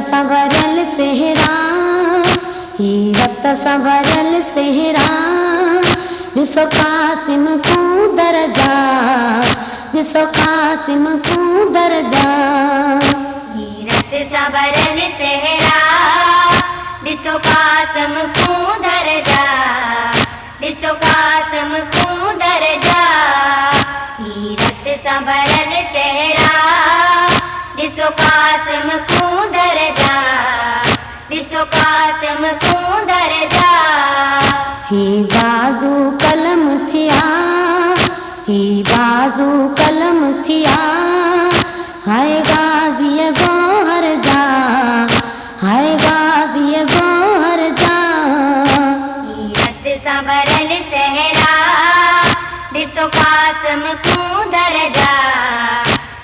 सां भरियल सेहरा, ही रत सां भरियल सेहरा, ॾिसो कासिम कूं दरजा, ॾिसो कासिम कूं दरजा। ही रत सां भरियल सेहरा, ॾिसो कासिम कूं दरजा, ॾिसो कासिम कूं दरजा। ही रत सां भरियल सेहरा, ॾिसो कासिम कूं दरजा, ॾिसो कासिम कूं दरजा। ही बाज़ू कलम थिया, ही बाज़ू कलम थिया, हाय गाज़ीअ गोहर जा, हाय गाज़ीअ गोहर जा। ही रत सां भरियल सेहरा, ॾिसो कासिम कूं दरजा,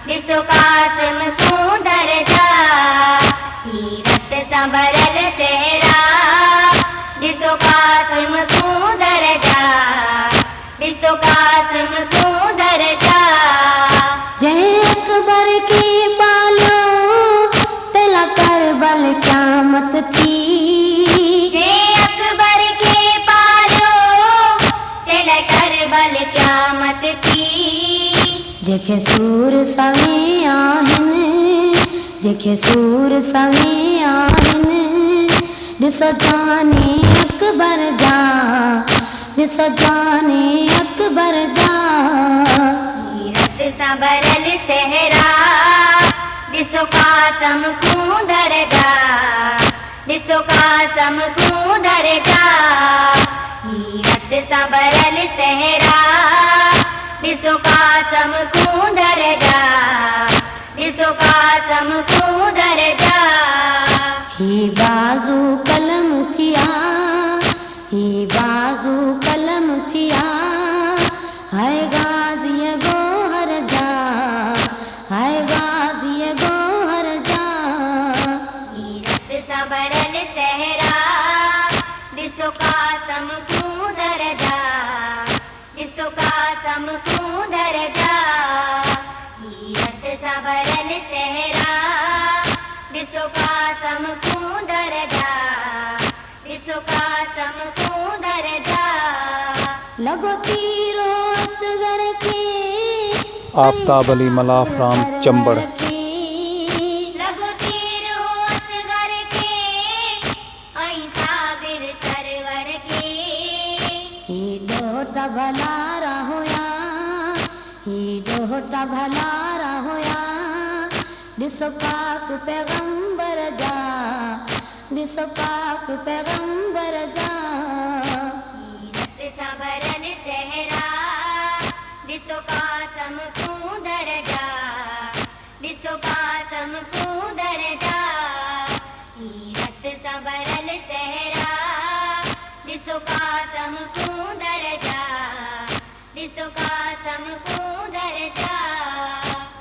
ॾिसो कासिम कूं दरजा। ही रत सां भरियल सेहरा, ॾिसो कासिम कूं दरजा, ॾिसो कासिम कूं दरजा। जंहिं अकबर खे पालियो तेला करबल क़यामत थी, जंहिं अकबर खे पालियो तेला करबल क़यामत थी। जंहिंखे सूर सवे आहिनि, जंहिंखे सूर सवे आहिनि, ॾिसो जाने अकबर जा, ॾिसो जाने अकबर जा। ही रत सां भरियल सेहरा, ॾिसो कासिम कूं दरजा, ॾिसो कासिम कूं दरजा। ही रत सां भरियल सेहरा, ॾिसो कासिम कूं दरजा, ॾिसो कासिम कूं दरजा। ही बाज़ू कलम थिया, ही बाज़ू कलम थिया, हाय गाज़ीअ गोहर जा, हाय गाज़ीअ गोहर जा। ही रत सां भरियल सेहरा, ॾिसो कासिम कूं दरजा, ॾिसो कासिम कूं दरजा। ही रत सां भरियल सेहरा, ॾिसो कासिम कूं दरजा, ॾिसो कासिम कूं दरजा। लॻो तीरो असगर खे, आफ्ताब अली मलाफ राम चंबड़। लॻो तीरो असगर खे, ऐं साबिर सरवर खे। ही ॾोहटा भलारा हुया, ही ॾोहटा भलारा हुया, ॾिसो पाक पैगंबर जा, ॾिसो पाक पैगंबर जा। ही रत सां भरियल सेहरा, ॾिसो कासिम कूं दरजा, ॾिसो कासिम कूं दरजा। ही रत सां भरियल सेहरा, ॾिसो कासिम कूं दरजा, ॾिसो कासिम कूं दरजा।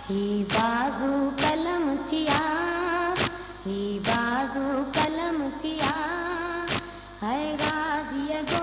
ही बाज़ू कलम थिया, ही बाज़ू कलम थिया, हाय गाज़ीअ गो